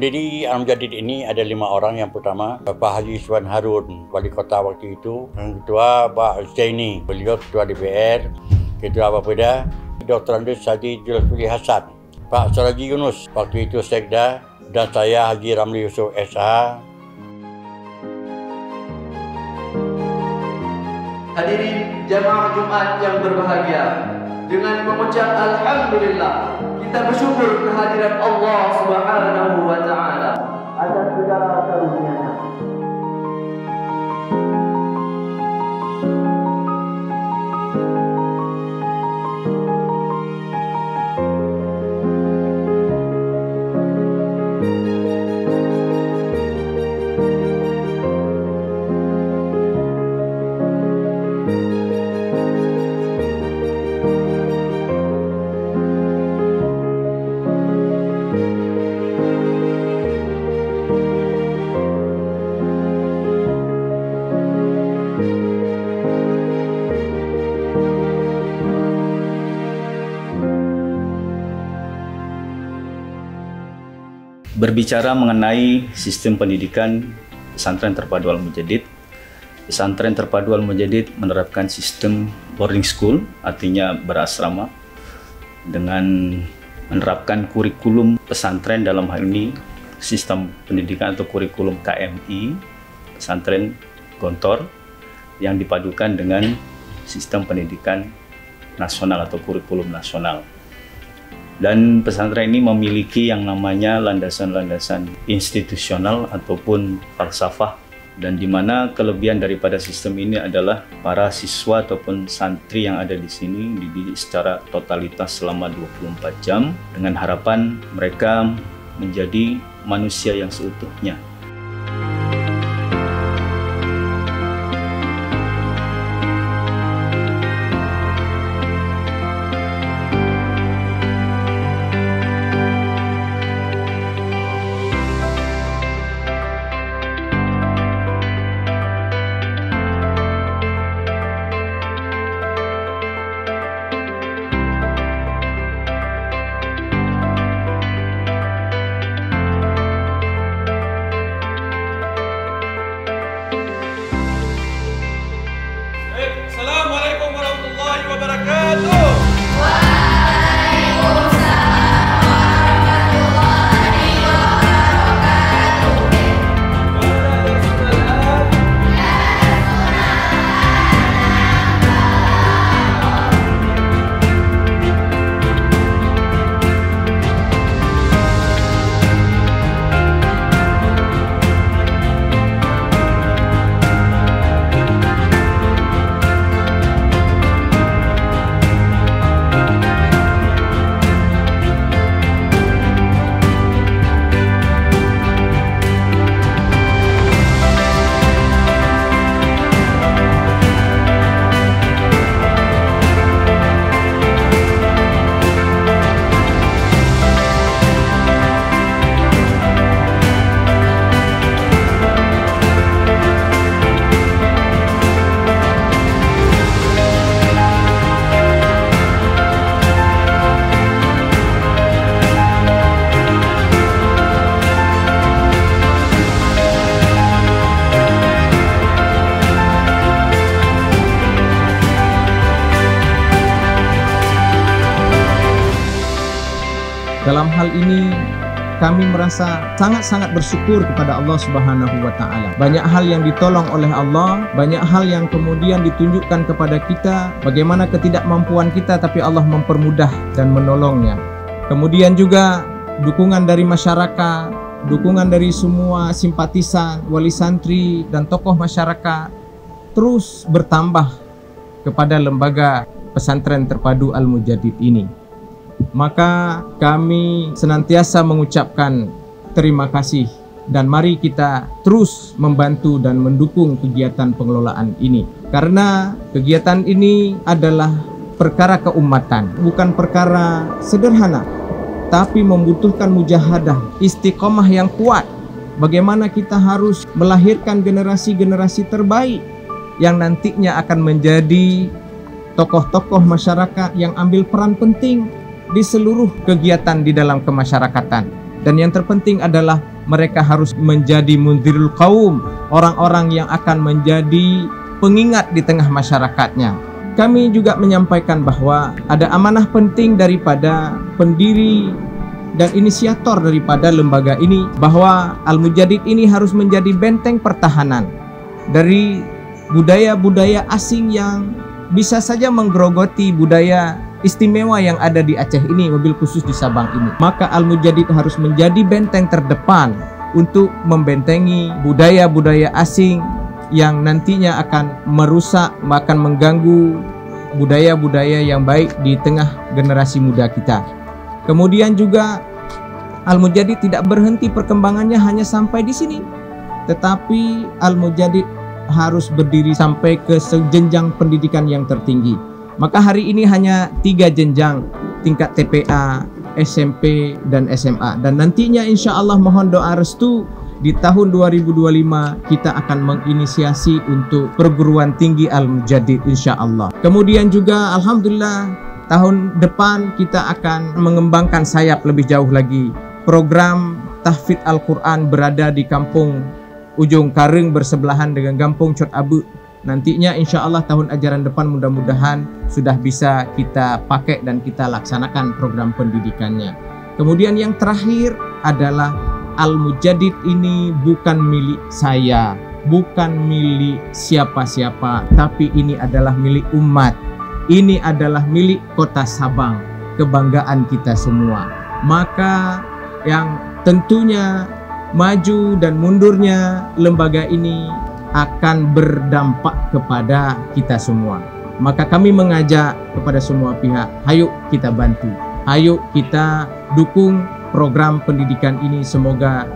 Pendiri Al-Mujadid ini ada 5 orang. Yang pertama, Bapak Haji Suwan Harun, Wali Kota waktu itu. Yang kedua, Pak Zaini, beliau Ketua DPR. Ketua Bapeda, Dr. Andes Haji Julfuli Hasan, Pak Saraji Yunus, waktu itu Sekda, dan saya Haji Ramli Yusuf SH. Hadirin jamaah Jumat yang berbahagia, dengan mengucap Alhamdulillah, kita bersyukur kehadiran Allah Subhanahu wa Ta'ala atas segala karunia-Nya. Berbicara mengenai sistem pendidikan pesantren terpadu Al-Mujadid, pesantren terpadu Al-Mujadid menerapkan sistem boarding school, artinya berasrama, dengan menerapkan kurikulum pesantren, dalam hal ini sistem pendidikan atau kurikulum KMI, pesantren Gontor, yang dipadukan dengan sistem pendidikan nasional atau kurikulum nasional. Dan pesantren ini memiliki yang namanya landasan-landasan institusional ataupun falsafah, dan di mana kelebihan daripada sistem ini adalah para siswa ataupun santri yang ada di sini dididik secara totalitas selama 24 jam dengan harapan mereka menjadi manusia yang seutuhnya. Assalamualaikum warahmatullahi wabarakatuh. Dalam hal ini kami merasa sangat-sangat bersyukur kepada Allah Subhanahu wa Ta'ala. Banyak hal yang ditolong oleh Allah, banyak hal yang kemudian ditunjukkan kepada kita bagaimana ketidakmampuan kita, tapi Allah mempermudah dan menolongnya. Kemudian juga dukungan dari masyarakat, dukungan dari semua simpatisan, wali santri dan tokoh masyarakat terus bertambah kepada lembaga pesantren terpadu Al-Mujadid ini. Maka kami senantiasa mengucapkan terima kasih, dan mari kita terus membantu dan mendukung kegiatan pengelolaan ini, karena kegiatan ini adalah perkara keumatan, bukan perkara sederhana, tapi membutuhkan mujahadah, istiqomah yang kuat. Bagaimana kita harus melahirkan generasi-generasi terbaik yang nantinya akan menjadi tokoh-tokoh masyarakat yang ambil peran penting di seluruh kegiatan di dalam kemasyarakatan. Dan yang terpenting adalah mereka harus menjadi mundzirul qaum, orang-orang yang akan menjadi pengingat di tengah masyarakatnya. Kami juga menyampaikan bahwa ada amanah penting daripada pendiri dan inisiator daripada lembaga ini, bahwa Al-Mujaddid ini harus menjadi benteng pertahanan dari budaya-budaya asing yang bisa saja menggerogoti budaya istimewa yang ada di Aceh ini, wabil khusus di Sabang ini. Maka Al-Mujaddid harus menjadi benteng terdepan untuk membentengi budaya-budaya asing yang nantinya akan merusak, akan mengganggu budaya-budaya yang baik di tengah generasi muda kita. Kemudian juga Al-Mujaddid tidak berhenti perkembangannya hanya sampai di sini, tetapi Al-Mujaddid harus berdiri sampai ke jenjang pendidikan yang tertinggi. Maka hari ini hanya 3 jenjang, tingkat TPA, SMP, dan SMA. Dan nantinya insya Allah mohon doa restu, di tahun 2025 kita akan menginisiasi untuk perguruan tinggi Al-Mujaddid insya Allah. Kemudian juga Alhamdulillah tahun depan kita akan mengembangkan sayap lebih jauh lagi. Program tahfidz Al-Quran berada di kampung Ujung Kareng bersebelahan dengan kampung Cot Abu. Nantinya insya Allah tahun ajaran depan mudah-mudahan sudah bisa kita pakai dan kita laksanakan program pendidikannya. Kemudian yang terakhir adalah Al-Mujaddid ini bukan milik saya, bukan milik siapa-siapa, tapi ini adalah milik umat. Ini adalah milik Kota Sabang, kebanggaan kita semua. Maka yang tentunya maju dan mundurnya lembaga ini akan berdampak kepada kita semua. Maka kami mengajak kepada semua pihak, ayo kita bantu, ayo kita dukung program pendidikan ini. Semoga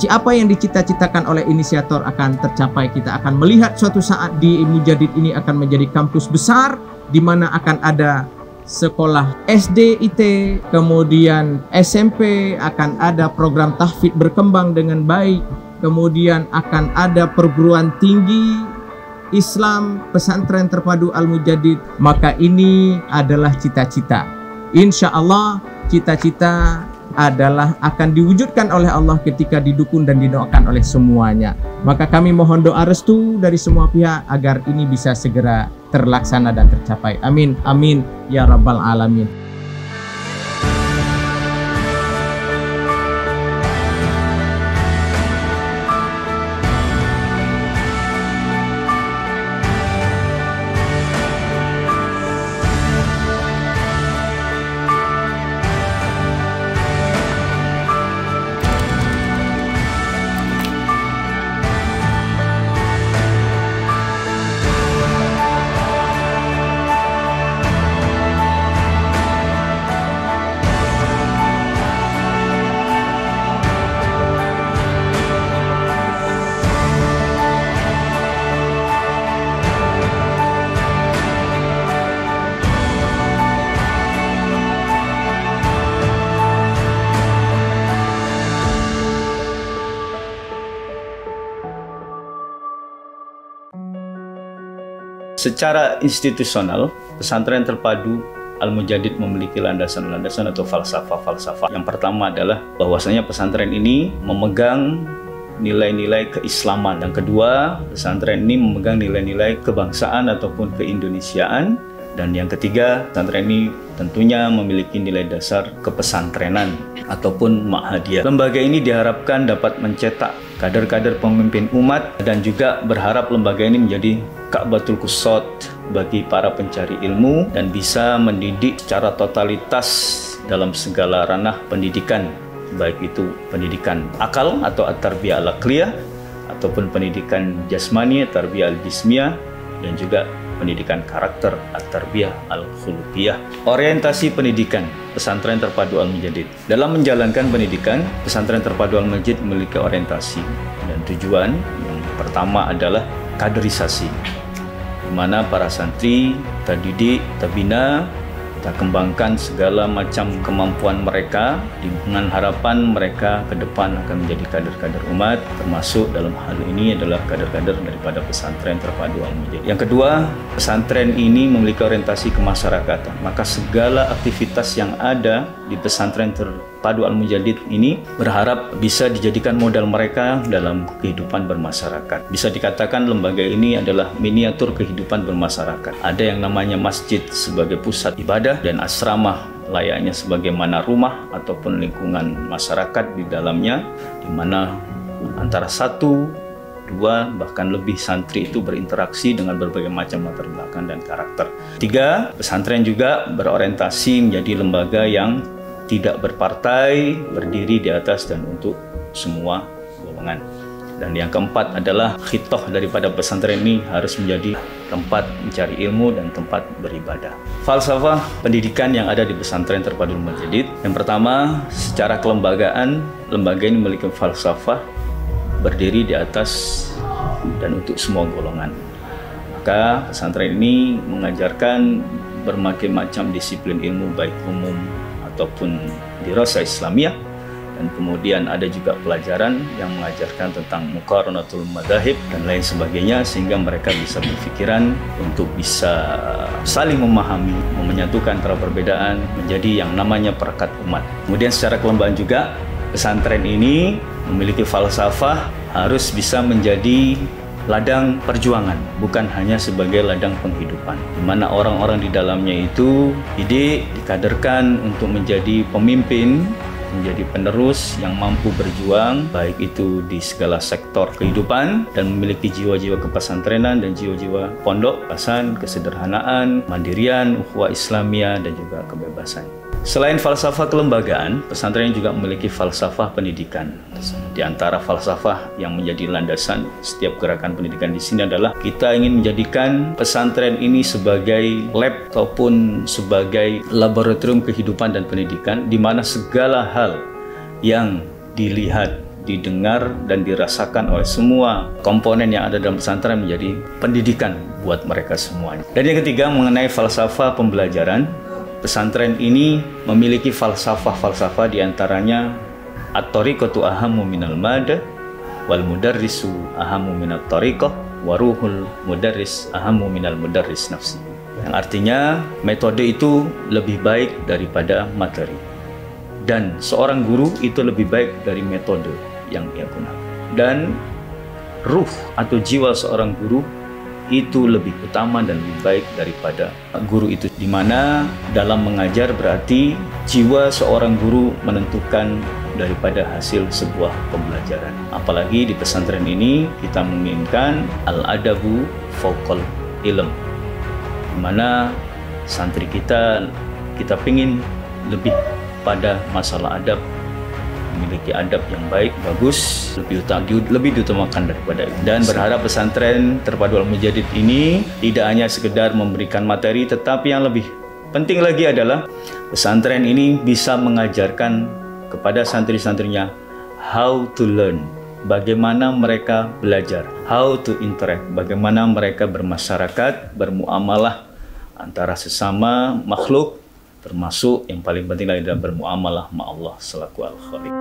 apa yang dicita-citakan oleh inisiator akan tercapai. Kita akan melihat suatu saat di Mujaddid ini akan menjadi kampus besar, di mana akan ada sekolah SD, IT, kemudian SMP, akan ada program tahfidz berkembang dengan baik. Kemudian akan ada perguruan tinggi Islam, pesantren terpadu Al-Mujaddid. Maka ini adalah cita-cita. Insya Allah cita-cita adalah akan diwujudkan oleh Allah ketika didukung dan didoakan oleh semuanya. Maka kami mohon doa restu dari semua pihak agar ini bisa segera terlaksana dan tercapai. Amin, amin, ya rabbal alamin. Secara institusional, pesantren terpadu Al-Mujaddid memiliki landasan-landasan atau falsafah-falsafah. Yang pertama adalah bahwasanya pesantren ini memegang nilai-nilai keislaman. Yang kedua, pesantren ini memegang nilai-nilai kebangsaan ataupun keindonesiaan. Dan yang ketiga, pesantren ini tentunya memiliki nilai dasar kepesantrenan ataupun ma'hadiyah. Lembaga ini diharapkan dapat mencetak kader-kader pemimpin umat dan juga berharap lembaga ini menjadi Ka'batul Qusad bagi para pencari ilmu dan bisa mendidik secara totalitas dalam segala ranah pendidikan, baik itu pendidikan akal atau at-tarbiyah al-aqliyah ataupun pendidikan jasmani, tarbiyah al-jismiyah, dan juga pendidikan karakter at-tarbiyah al-khuluqiyah. Orientasi pendidikan pesantren terpadu Al-Mujaddid. Dalam menjalankan pendidikan, pesantren terpadu Al-Mujaddid memiliki orientasi dan tujuan. Yang pertama adalah kaderisasi, di mana para santri kita didik, kita bina, kita kembangkan segala macam kemampuan mereka dengan harapan mereka ke depan akan menjadi kader-kader umat, termasuk dalam hal ini adalah kader-kader daripada pesantren terpadu Al-Mujaddid. Yang kedua, pesantren ini memiliki orientasi kemasyarakatan, maka segala aktivitas yang ada di pesantren terpadu Terpadu Al-Mujadid ini berharap bisa dijadikan modal mereka dalam kehidupan bermasyarakat. Bisa dikatakan lembaga ini adalah miniatur kehidupan bermasyarakat. Ada yang namanya masjid sebagai pusat ibadah dan asrama layaknya sebagaimana rumah ataupun lingkungan masyarakat di dalamnya, di mana antara 1, 2, bahkan lebih santri itu berinteraksi dengan berbagai macam latar belakang dan karakter. 3, pesantren juga berorientasi menjadi lembaga yang tidak berpartai, berdiri di atas dan untuk semua golongan. Dan yang keempat adalah khitoh daripada pesantren ini harus menjadi tempat mencari ilmu dan tempat beribadah. Falsafah pendidikan yang ada di pesantren Terpadu Al-Mujadid. Yang pertama, secara kelembagaan, lembaga ini memiliki falsafah berdiri di atas dan untuk semua golongan. Maka pesantren ini mengajarkan berbagai macam disiplin ilmu baik umum ataupun dirasah Islamiyah, dan kemudian ada juga pelajaran yang mengajarkan tentang muqaranatul madzahib dan lain sebagainya, sehingga mereka bisa berpikiran untuk bisa saling memahami, menyatukan antara perbedaan menjadi yang namanya perekat umat. Kemudian secara kelembagaan juga pesantren ini memiliki falsafah harus bisa menjadi ladang perjuangan, bukan hanya sebagai ladang penghidupan, di mana orang-orang di dalamnya itu dikaderkan untuk menjadi pemimpin, menjadi penerus yang mampu berjuang, baik itu di segala sektor kehidupan, dan memiliki jiwa-jiwa kepesantrenan dan jiwa-jiwa pondok, pasan, kesederhanaan, mandirian, ukhuwah Islamiyah, dan juga kebebasan. Selain falsafah kelembagaan, pesantren juga memiliki falsafah pendidikan. Di antara falsafah yang menjadi landasan setiap gerakan pendidikan di sini adalah kita ingin menjadikan pesantren ini sebagai lab ataupun sebagai laboratorium kehidupan dan pendidikan, di mana segala hal yang dilihat, didengar, dan dirasakan oleh semua komponen yang ada dalam pesantren menjadi pendidikan buat mereka semuanya. Dan yang ketiga, mengenai falsafah pembelajaran, pesantren ini memiliki falsafah-falsafah, diantaranya at-tariqatu ahammu minal mada, wal mudarrisu ahammu minat tariqah, wa ruhul mudarris ahammu minal mudarris nafsi. Yang artinya metode itu lebih baik daripada materi, dan seorang guru itu lebih baik dari metode yang dia gunakan. Dan ruh atau jiwa seorang guru itu lebih utama dan lebih baik daripada guru itu, di mana dalam mengajar berarti jiwa seorang guru menentukan daripada hasil sebuah pembelajaran. Apalagi di pesantren ini kita menginginkan al-adabu fauqal ilm, di mana santri kita pingin lebih pada masalah adab, memiliki adab yang baik, bagus, lebih diutamakan daripada itu. Dan berharap pesantren Terpadu Al-Mujadid ini tidak hanya sekedar memberikan materi, tetapi yang lebih penting lagi adalah pesantren ini bisa mengajarkan kepada santri-santrinya how to learn, bagaimana mereka belajar, how to interact, bagaimana mereka bermasyarakat, bermuamalah antara sesama makhluk, termasuk yang paling penting lagi adalah bermuamalah ma Allah selaku Al-Khaliq.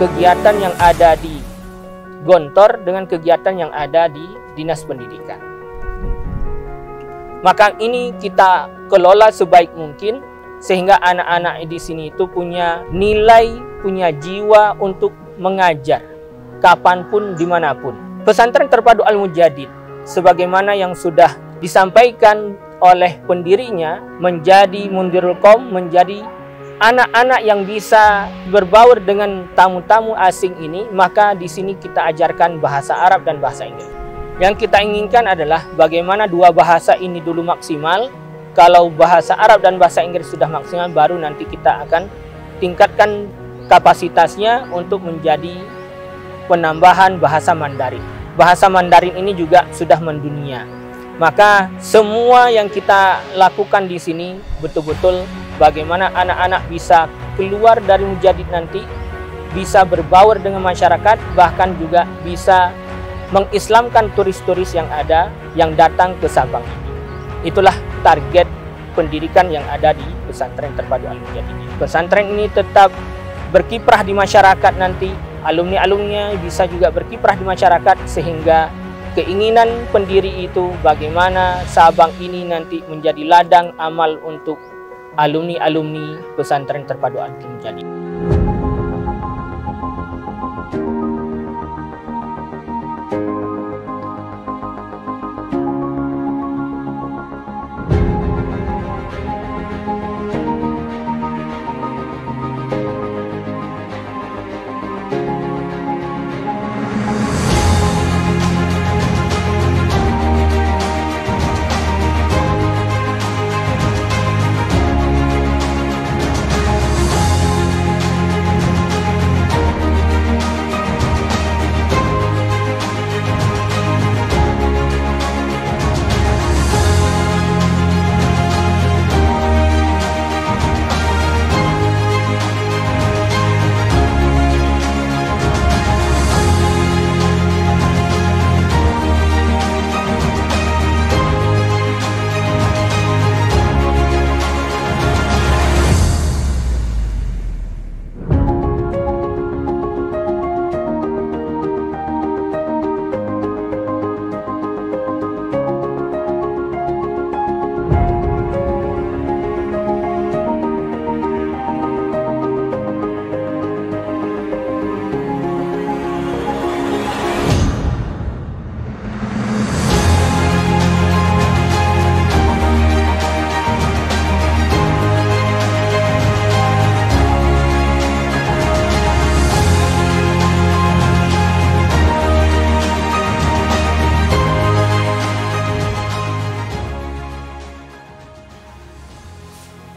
kegiatan yang ada di Gontor dengan kegiatan yang ada di Dinas Pendidikan. Maka ini kita kelola sebaik mungkin sehingga anak-anak di sini itu punya nilai, punya jiwa untuk mengajar kapanpun, dimanapun. Pesantren Terpadu Al-Mujadid sebagaimana yang sudah disampaikan oleh pendirinya menjadi Mundirul Qaum, menjadi anak-anak yang bisa berbaur dengan tamu-tamu asing ini, maka di sini kita ajarkan bahasa Arab dan bahasa Inggris. Yang kita inginkan adalah bagaimana dua bahasa ini dulu maksimal. Kalau bahasa Arab dan bahasa Inggris sudah maksimal, baru nanti kita akan tingkatkan kapasitasnya untuk menjadi penambahan bahasa Mandarin. Bahasa Mandarin ini juga sudah mendunia. Maka semua yang kita lakukan di sini betul-betul bagaimana anak-anak bisa keluar dari Mujadid nanti, bisa berbaur dengan masyarakat, bahkan juga bisa mengislamkan turis-turis yang ada, yang datang ke Sabang ini. Itulah target pendidikan yang ada di Pesantren Terpadu Al-Mujadid ini. Pesantren ini tetap berkiprah di masyarakat nanti, alumni-alumninya bisa juga berkiprah di masyarakat, sehingga keinginan pendiri itu bagaimana Sabang ini nanti menjadi ladang amal untuk alumni-alumni Pesantren Terpadu Al-Mujadid.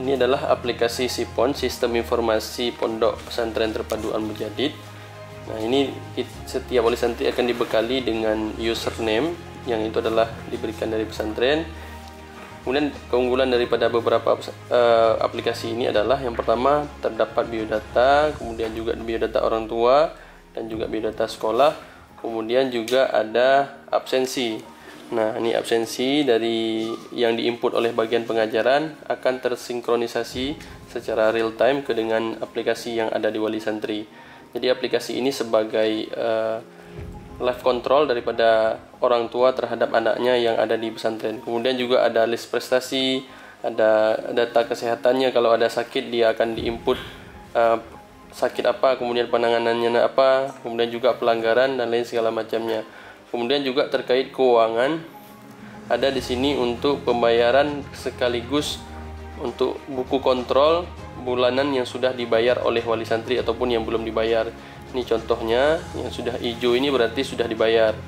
Ini adalah aplikasi SIPON, Sistem Informasi Pondok Pesantren Terpadu Al-Mujadid. Nah, ini setiap wali santri akan dibekali dengan username yang itu adalah diberikan dari pesantren. Kemudian keunggulan daripada beberapa aplikasi ini adalah yang pertama terdapat biodata, kemudian juga biodata orang tua dan juga biodata sekolah, kemudian juga ada absensi. Nah, ini absensi dari yang diinput oleh bagian pengajaran akan tersinkronisasi secara real time dengan aplikasi yang ada di wali santri. Jadi aplikasi ini sebagai live control daripada orang tua terhadap anaknya yang ada di pesantren. Kemudian juga ada list prestasi, ada data kesehatannya, kalau ada sakit dia akan diinput sakit apa, kemudian penanganannya apa, kemudian juga pelanggaran dan lain segala macamnya. Kemudian juga terkait keuangan, ada di sini untuk pembayaran sekaligus untuk buku kontrol bulanan yang sudah dibayar oleh wali santri ataupun yang belum dibayar. Ini contohnya, yang sudah hijau ini berarti sudah dibayar,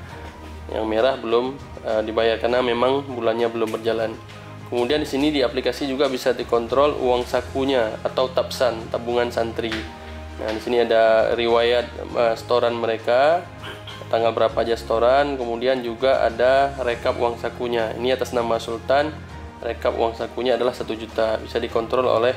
yang merah belum dibayar karena memang bulannya belum berjalan. Kemudian di sini di aplikasi juga bisa dikontrol uang sakunya atau tabsan, tabungan santri. Nah, di sini ada riwayat setoran mereka, tanggal berapa aja setoran, kemudian juga ada rekap uang sakunya. Ini atas nama Sultan, rekap uang sakunya adalah 1 juta. Bisa dikontrol oleh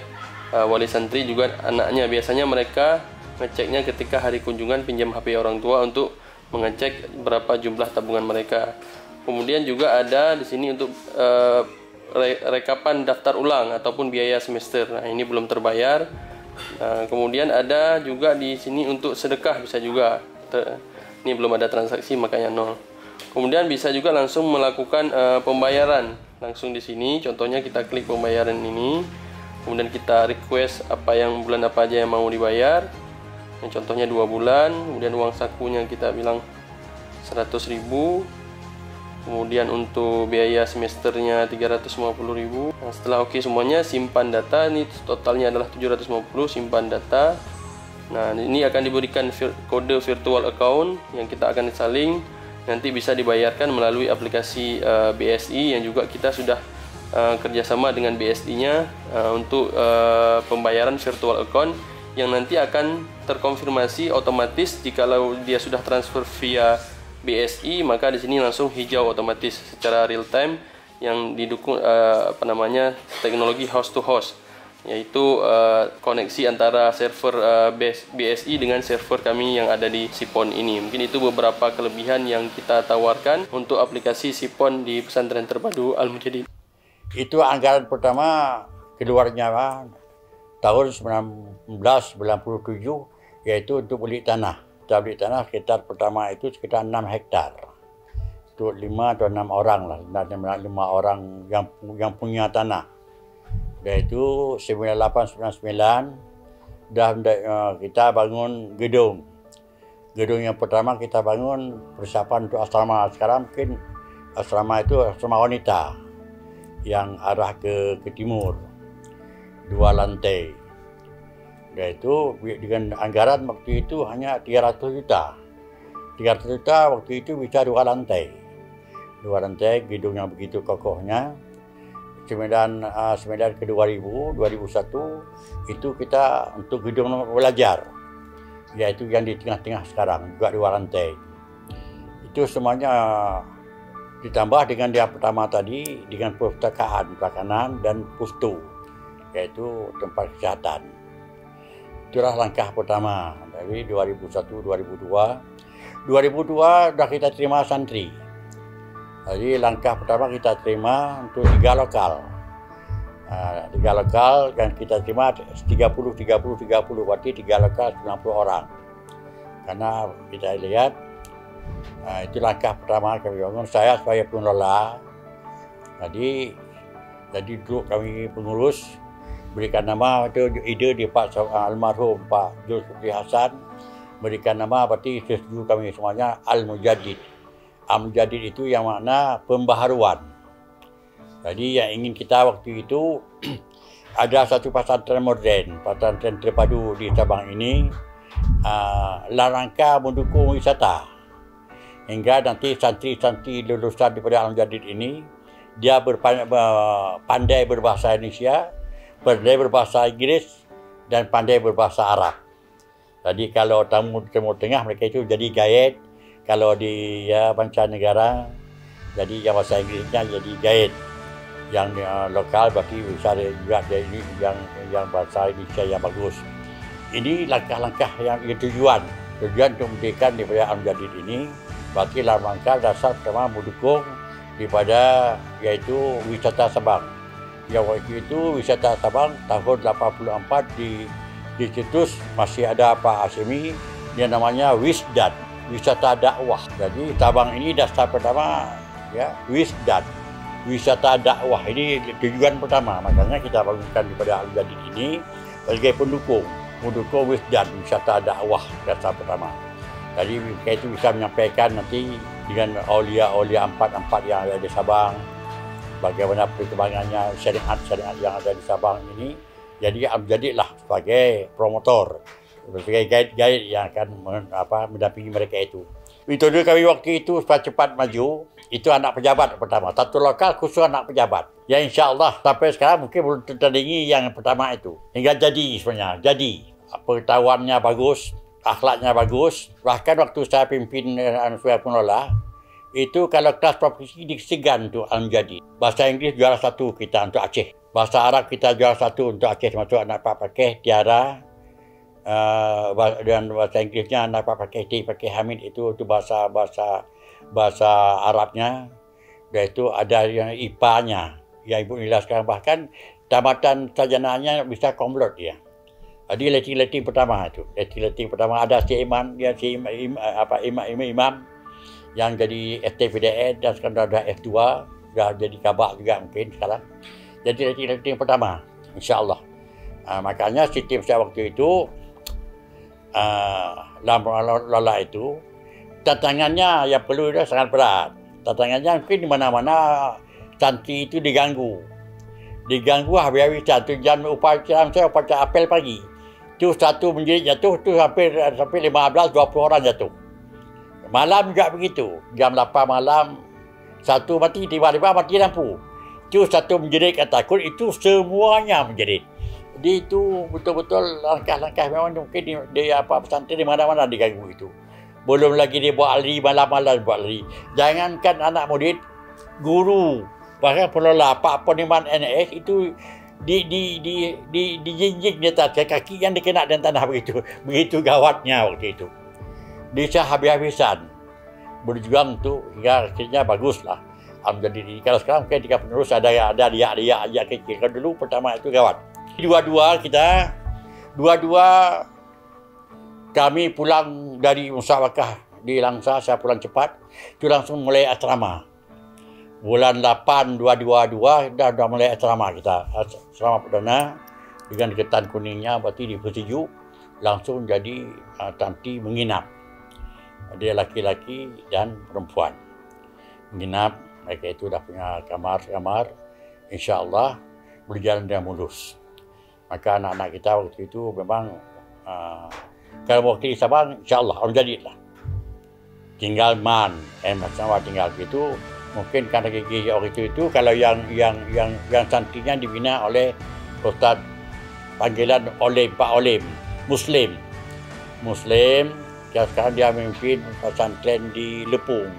wali santri juga anaknya. Biasanya mereka ngeceknya ketika hari kunjungan pinjam HP orang tua untuk mengecek berapa jumlah tabungan mereka. Kemudian juga ada di sini untuk rekapan daftar ulang ataupun biaya semester. Nah, ini belum terbayar. Nah, kemudian ada juga di sini untuk sedekah bisa juga. Ini belum ada transaksi makanya 0. Kemudian bisa juga langsung melakukan pembayaran langsung di sini. Contohnya kita klik pembayaran ini, kemudian kita request bulan apa aja yang mau dibayar. Yang contohnya 2 bulan, kemudian uang sakunya kita bilang 100.000. Kemudian untuk biaya semesternya 350.000. Nah, setelah oke semuanya, simpan data. Ini totalnya adalah 750, simpan data. Nah, ini akan diberikan kode virtual account yang kita akan saling nanti bisa dibayarkan melalui aplikasi BSI yang juga kita sudah kerjasama dengan BSI-nya untuk pembayaran virtual account yang nanti akan terkonfirmasi otomatis jikalau dia sudah transfer via BSI, maka di sini langsung hijau otomatis secara real time yang didukung teknologi host to host, yaitu koneksi antara server BSI dengan server kami yang ada di SIPON ini. Mungkin itu beberapa kelebihan yang kita tawarkan untuk aplikasi SIPON di Pesantren Terpadu Al-Mujadid. Itu anggaran pertama keluarnya tahun 1997, yaitu untuk beli tanah. Kita beli tanah sekitar pertama itu sekitar 6 hektar. Untuk 5 atau 6 orang lah, 5 orang yang punya tanah. Yaitu 9899 kita bangun gedung. Gedung yang pertama kita bangun persiapan untuk asrama. Sekarang mungkin asrama itu asrama wanita yang arah ke timur, 2 lantai. Yaitu dengan anggaran waktu itu hanya 300 juta. 300 juta waktu itu bisa 2 lantai. 2 lantai, gedung yang begitu kokohnya. 9 ke 2000, 2001 itu kita untuk gedung belajar, yaitu yang di tengah-tengah sekarang, juga 2 lantai. Itu semuanya ditambah dengan yang pertama tadi, dengan perpustakaan, makanan dan pustu, yaitu tempat kesehatan. Itulah langkah pertama dari 2001, 2002. 2002 sudah kita terima santri. Jadi langkah pertama kita terima untuk 3 lokal. 3 lokal dan kita terima 30, berarti 3 lokal 90 orang. Karena kita lihat, itu langkah pertama kami bangun. Saya sebagai pengelola. Jadi dulu kami pengurus, berikan nama itu ide di Pak almarhum Pak Zulkifli Hasan, berikan nama berarti setuju kami semuanya Al-Mujadid. Al-Mujadid itu yang makna pembaharuan. Jadi yang ingin kita waktu itu ada satu pesantren modern, pesantren terpadu di Sabang ini, rangka mendukung wisata. Hingga nanti santri-santri lulusan daripada Al-Mujadid ini, dia pandai berbahasa Indonesia, pandai berbahasa Inggris, dan pandai berbahasa Arab. Jadi kalau tamu Timur Tengah, mereka itu jadi guide. Kalau di mancanegara, jadi yang bahasa Inggrisnya jadi guide. Yang lokal berarti bisa juga yang bahasa Indonesia yang bagus. Ini langkah-langkah yang tujuan untuk mendirikan daripada Al-Mujadid ini. Berarti langkah dasar pertama mendukung daripada yaitu wisata Sabang. Yang waktu itu wisata Sabang tahun 84 di situs masih ada Pak Hashimi, yang namanya Wisdan, wisata dakwah. Jadi Sabang ini dasar pertama ya Wisdan, wisata dakwah. Ini tujuan pertama, makanya kita bangunkan daripada Al-Mujadid ini sebagai mendukung Wisdan, wisata dakwah dasar pertama. Jadi kita itu bisa menyampaikan nanti dengan aulia-aulia empat yang ada di Sabang, bagaimana perkembangannya syariat-syariat yang ada di Sabang ini. Jadi Al-Mujadidlah sebagai promotor, sebagai guide yang akan mendampingi mereka itu. Metode kami waktu itu supaya cepat maju, itu anak pejabat pertama. Satu lokal khusus anak pejabat. Ya insya Allah sampai sekarang mungkin belum tertandingi yang pertama itu. Hingga jadi sebenarnya. Jadi pengetahuannya bagus, akhlaknya bagus. Bahkan waktu saya pimpin sebagai pengelola, itu kalau kelas profesi disegan untuk Al-Mujadid. Bahasa Inggris juara 1 kita untuk Aceh. Bahasa Arab kita juara 1 untuk Aceh, termasuk anak Pak Pakeh, Tiara. Dan bahasa Inggrisnya anak Pak Pakeh Hamid itu bahasa Arabnya. Dan itu ada yang IPA-nya, yang Ibu Nila sekarang. Bahkan tamatan sarjananya bisa konvert ya. Jadi letting pertama itu. Letting pertama ada si imam, dia si imam yang jadi STPDN dan sekarang dah F2, dah jadi kabak juga mungkin sekarang. Jadi letting pertama, insya-Allah. Makanya sistem saya waktu itu dalam lola itu tantangannya yang perlu dia sangat berat. Tantangannya mungkin di mana-mana santri itu diganggu habis-habisan. Tu jam upacara apel pagi. Tu satu menjerit jatuh, tu sampai 15-20 orang jatuh. Malam juga begitu. Jam 8 malam, satu mati, tiba-tiba mati lampu. Tu satu menjerit kata takut, itu semuanya menjerit. Jadi itu betul-betul langkah-langkah memang mungkin dia pesantren di mana-mana diganggu itu. Belum lagi dia buat lari, malam-malam buat lari. Jangankan anak murid, guru, bahkan pengelola Pak Poniman NS itu dijinjing di atas kaki yang dikena dan tanah begitu gawatnya waktu itu. Dia habis-habisan berjuang tu hingga akhirnya baguslah. Jadi kalau sekarang mungkin tiga penerus ada dia kecil. Kalau dulu pertama itu gawat. Dua-dua kami pulang dari musyawarah di Langsa, saya pulang cepat. Itu langsung mulai asrama. Bulan 8 2022 dah mulai asrama kita. Asrama perdana dengan ketan kuningnya berarti di Persiju langsung jadi tanti menginap. Dia laki-laki dan perempuan menginap. Mereka itu dah punya kamar. Insya-Allah berjalan dengan mulus. Maka anak-anak kita waktu itu memang kalau waktu di Sabang insya-Allah orang jadilah. Tinggal sama tinggal gitu. Mungkin karena gigi orang itu kalau yang santrinya dibina oleh Ustaz panggilan Olim, Pak Olim, Muslim. Yang sekarang dia memimpin pesantren di Lepung.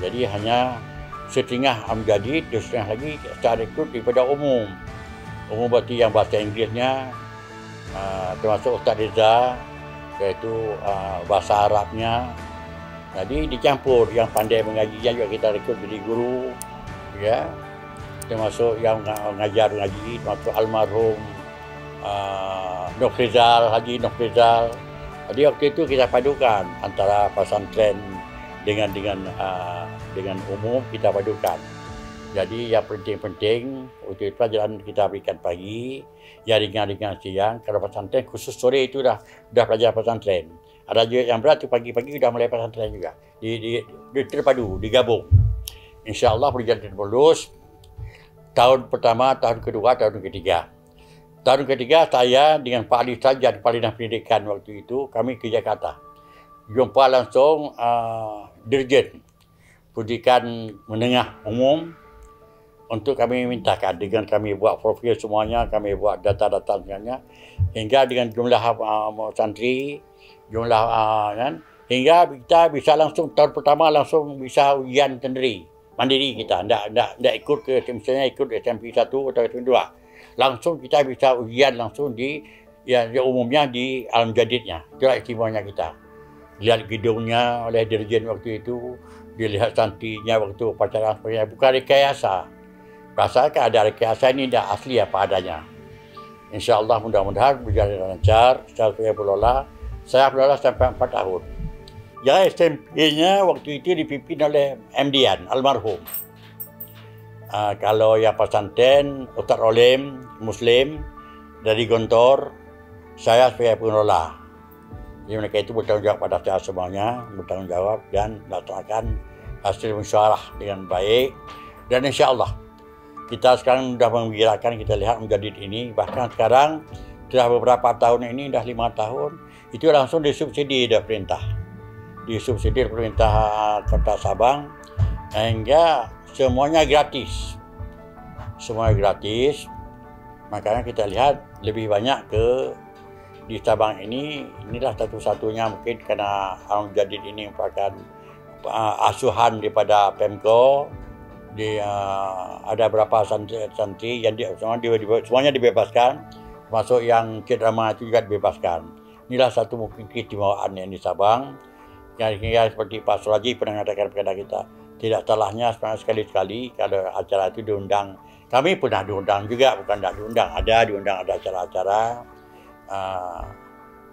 Jadi hanya setengah Amjadid, setengah lagi secara rekrut daripada umum. Umum berarti yang bahasa Inggerisnya, termasuk Ustaz Reza, iaitu bahasa Arabnya. Jadi dicampur yang pandai mengajinya juga kita rekrut jadi guru, ya. Termasuk yang mengajar ngaji, termasuk almarhum Haji Nofrizal. Jadi waktu itu kita padukan antara pesantren dengan umum kita padukan. Jadi yang penting waktu itu pelajaran kita berikan pagi, yang ringan-ringan siang. Kalau pesantren khusus sore itu dah pelajaran pesantren. Ada juga yang berat tu pagi-pagi sudah mulai pesantren juga. Terpadu, digabung. Insya-Allah berjalan mulus. Tahun pertama, tahun kedua, tahun ketiga. Tahun ketiga saya dengan Pak Ali Sajad, Kepala Dinas Pendidikan waktu itu, kami ke Jakarta. Jumpa langsung Dirjen Pendidikan Menengah Umum untuk kami mintakan dengan kami buat profil semuanya, kami buat data-data semuanya, hingga dengan jumlah santri, jumlah kan, hingga kita bisa langsung tahun pertama langsung bisa ujian sendiri, mandiri kita, tidak ikut ke misalnya ikut SMP 1 atau SMP 2. Langsung kita bisa ujian langsung di umumnya di Alam Jadidnya. Itulah istimewanya kita. Lihat gedungnya oleh dirjen waktu itu, dilihat santrinya waktu upacara sebagainya, bukan rekayasa. Rasakan ada rekayasa, ini dah asli apa adanya. Insya-Allah mudah-mudahan berjalan lancar. Saya berlola sampai 4 tahun. Ya SMP-nya waktu itu dipimpin oleh MDN almarhum. Kalau yang pesantren Ustaz Olim Muslim dari Gontor, saya sebagai pengelola. Jadi mereka itu bertanggung jawab pada saya semuanya, bertanggung jawab dan melaksanakan hasil musyawarah dengan baik. Dan insya-Allah kita sekarang sudah menggerakkan, kita lihat Mujadid ini, bahkan sekarang sudah beberapa tahun ini, sudah 5 tahun, itu langsung disubsidi dari perintah. Disubsidi perintah Kota Sabang, hingga semuanya gratis. Semuanya gratis. Makanya kita lihat lebih banyak di Sabang ini. Inilah satu-satunya mungkin karena Al-Mujadid ini merupakan asuhan daripada Pemko. Ada berapa santri yang semuanya dibebaskan, termasuk yang ceramah itu juga dibebaskan. Inilah satu mungkin keistimewaan yang di Sabang. Yang seperti Pak Suraji pernah mengatakan kepada kita, tidak salahnya sekali-sekali kalau acara itu diundang. Kami pernah diundang juga, bukan tidak diundang. Ada acara-acara.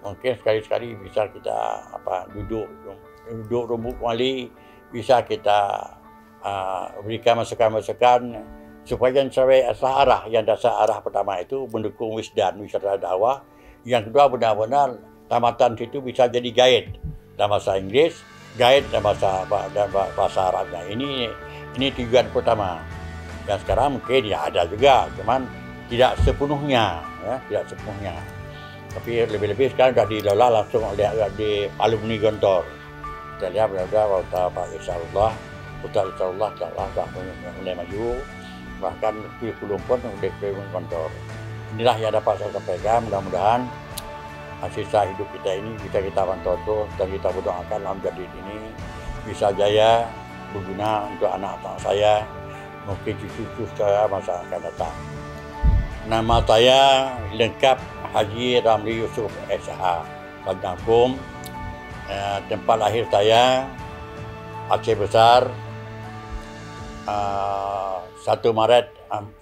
mungkin sekali-sekali bisa kita duduk rumbuk wali, bisa kita berikan masukan-masukan supaya sampai arah yang dasar arah pertama itu mendukung wisdan, wisata dakwah. Yang kedua benar-benar tamatan situ bisa jadi guide dalam bahasa Inggris, guide dalam bahasa Arabnya. Ini tujuan pertama. Dan sekarang mungkin ya ada juga, cuman tidak sepenuhnya, ya, tidak sepenuhnya. Tapi lebih-lebih sekarang sudah dikelola langsung oleh di alumni Gontor. Kita lihat berada Pak Insya-Allah, telah mulai maju, bahkan kurikulum pun sudah kurikulum Gontor. Inilah yang dapat saya sampaikan. Mudah-mudahan sisa hidup kita ini bisa kita pantau terus dan kita berdoakan Al-Jadid ini bisa jaya, berguna untuk anak-anak saya, mungkin cucu-cucu saya masa akan datang. Nama saya lengkap Haji Ramli Yusuf SH Bajangkum. Tempat lahir saya Aceh Besar, 1 Maret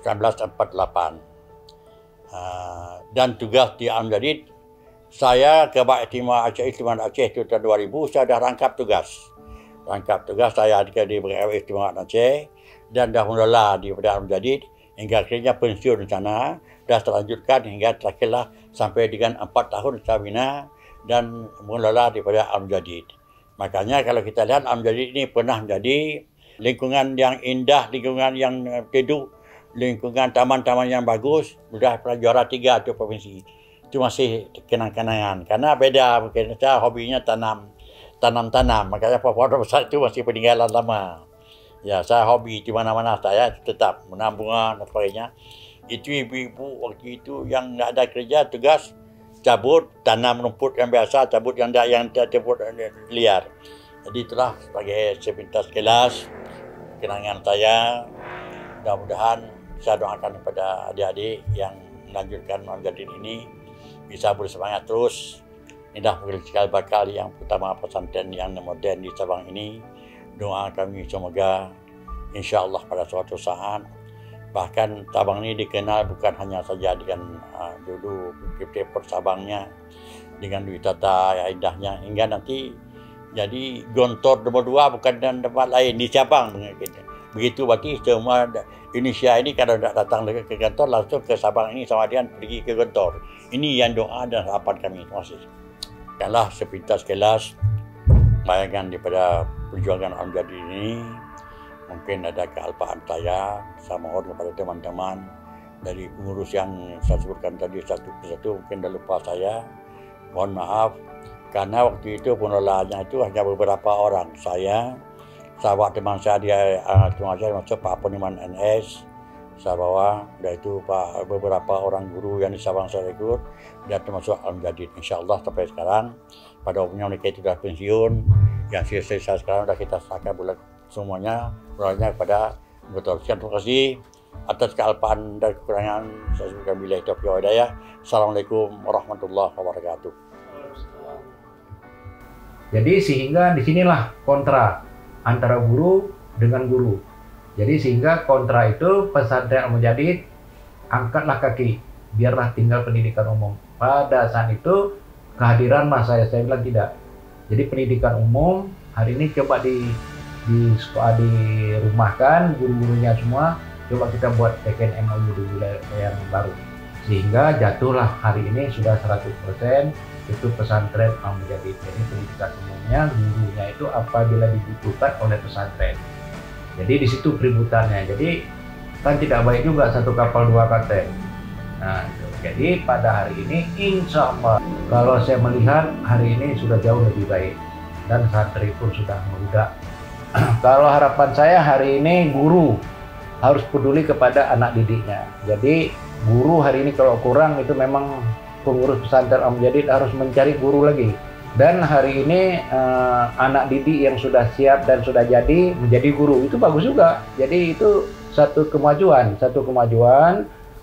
1948. Dan tugas di Al-Jadid, saya ke Bait Istimewa Aceh itu tahun 2000, saya dah rangkap tugas. Saya di Bait Istimewa Aceh dan dah mengelola di Al-Jadid hingga akhirnya pensiun di sana. Dah terlanjutkan hingga terakhirlah sampai dengan 4 tahun saya bina dan mengelola daripada Al-Jadid. Makanya kalau kita lihat Al-Jadid ini pernah menjadi lingkungan yang indah, lingkungan yang teduh, lingkungan taman-taman yang bagus. Sudah pernah juara 3 untuk provinsi. Itu masih kenang-kenangan. Karena beda, mungkin saya hobinya tanam-tanam. Makanya pohon besar itu masih peninggalan lama. Ya, saya hobi di mana-mana saya tetap menanam bunga dan sebagainya. Itu ibu-ibu waktu itu yang tidak ada kerja, tugas cabut, tanam rumput yang biasa, cabut yang cabut liar. Jadi itulah sebagai sepintas kelas kenangan saya. Mudah-mudahan saya doakan kepada adik-adik yang melanjutkan Al-Jadid ini bisa bersemangat terus. Inilah cikal bakal yang pertama pesantren yang modern di Sabang ini. Doa kami semoga insya-Allah pada suatu saat bahkan Sabang ini dikenal bukan hanya saja dengan dulu per Sabangnya dengan wisata indahnya, hingga nanti jadi Gontor nomor 2 bukan di tempat lain di Sabang. Begitu berarti semua Indonesia ini kalau tidak datang ke Gontor langsung ke Sabang ini sama dia pergi ke Gontor. Ini yang doa dan harapan kami. Terima kasih. Janganlah sepintas kelas bayangan daripada perjuangan Al-Jadid ini. Mungkin ada kealpaan saya mohon kepada teman-teman dari pengurus yang saya sebutkan tadi satu persatu, mungkin dah lupa saya. Mohon maaf, karena waktu itu pengelolaannya itu hanya beberapa orang. Saya, sahabat teman saya dia masuk Pak Poniman NS, saya bawa, dan itu beberapa orang guru yang di Sabang saya ikut, dan termasuk Al-Jadid. InsyaAllah sampai sekarang, pada umumnya mereka itu sudah pensiun, yang sisa sekarang sudah kita sahkan bulan semuanya, beranya kepada betul. Terima kasih atas kealpaan dan kekurangan. Saya sebutkan billahi taufiq wal hidayah. Assalamualaikum warahmatullahi wabarakatuh. Jadi sehingga disinilah kontra antara guru dengan guru. Jadi sehingga kontra itu pesantren Al-Jadid, angkatlah kaki, biarlah tinggal pendidikan umum. Pada saat itu kehadiran mas saya bilang tidak. Jadi pendidikan umum hari ini coba dirumahkan guru-gurunya semua, coba kita buat teken MOU dulu yang baru, sehingga jatuhlah hari ini sudah 100% itu pesantren Al-Jadid. Jadi pendidikan umumnya gurunya itu apabila dibutuhkan oleh pesantren. Jadi di situ peributannya. Jadi kan tidak baik juga satu kapal dua kapten. Nah itu. Jadi pada hari ini insya Allah kalau saya melihat hari ini sudah jauh lebih baik dan santri pun sudah meludak. Kalau harapan saya hari ini guru harus peduli kepada anak didiknya. Jadi guru hari ini kalau kurang itu memang pengurus pesantren Al-Jadid harus mencari guru lagi. Dan hari ini anak didik yang sudah siap dan sudah jadi menjadi guru itu bagus juga. Jadi itu satu kemajuan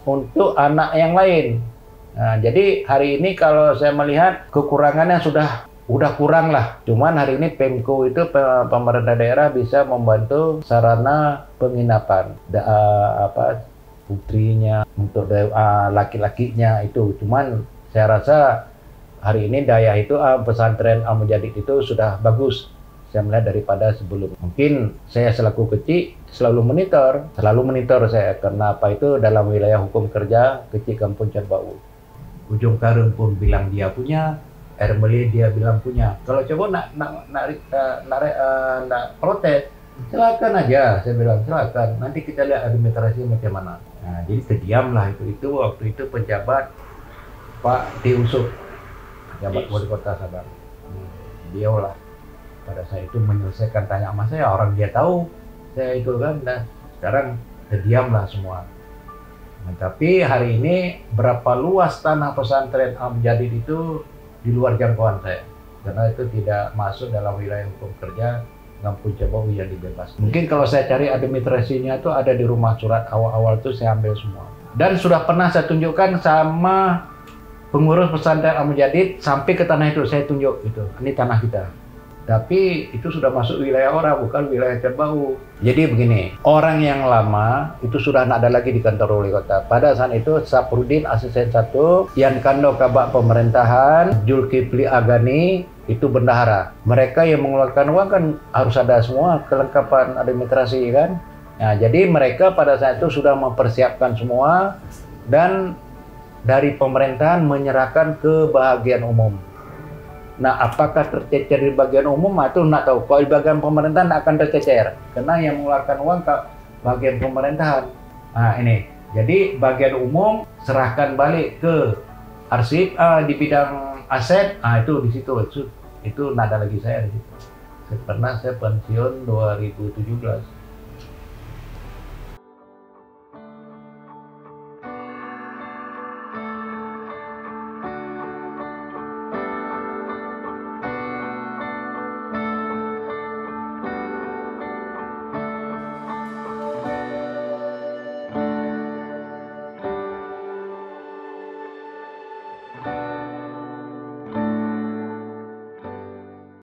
untuk anak yang lain. Nah, jadi hari ini kalau saya melihat kekurangannya sudah kurang lah. Cuman hari ini Pemko itu pemerintah daerah bisa membantu sarana penginapan putrinya untuk laki-lakinya itu. Cuman Saya rasa hari ini daya itu pesantren Al-Mujadid itu sudah bagus. Saya melihat daripada sebelum. Mungkin saya selaku kecil selalu monitor saya, karena apa itu dalam wilayah hukum kerja kecil Kampung Cerbau. Ujung Karung pun bilang dia punya, Ermeli dia bilang punya. Kalau coba nak protes, silakan aja, saya bilang silakan. Nanti kita lihat administrasi macam mana. Nah, jadi terdiamlah itu waktu itu pejabat Pak Diusuk, pejabat wali kota Sabang. Dialah pada saat itu menyelesaikan tanya sama saya, orang dia tahu saya itu kan, dan sekarang terdiamlah semua. Nah, tapi hari ini berapa luas tanah pesantren Al-Mujadid itu di luar jangkauan saya, karena itu tidak masuk dalam wilayah hukum kerja Kampung Cerbau yang dibebas. Mungkin kalau saya cari administrasinya itu ada di rumah surat awal-awal itu saya ambil semua. Dan sudah pernah saya tunjukkan sama pengurus pesantren Al-Mujadid sampai ke tanah itu saya tunjuk itu, ini tanah kita. Tapi itu sudah masuk wilayah orang, bukan wilayah Cerbau. Jadi begini, orang yang lama itu sudah tidak ada lagi di kantor wali kota. Pada saat itu Saprudin asisten 1, Yan Kando Kabak Pemerintahan, Julkifli Agani itu bendahara. Mereka yang mengeluarkan uang kan harus ada semua kelengkapan administrasi kan. Nah, jadi mereka pada saat itu sudah mempersiapkan semua dan dari pemerintahan menyerahkan ke bagian umum. Nah, apakah tercecer di bagian umum itu nggak tahu. Kalau di bagian pemerintahan akan tercecer, karena yang mengeluarkan uang ke bagian pemerintahan. Nah, ini. Jadi bagian umum serahkan balik ke arsip di bidang aset. Nah, itu di situ. Itu nggak ada lagi saya di situ. Saya pensiun 2017.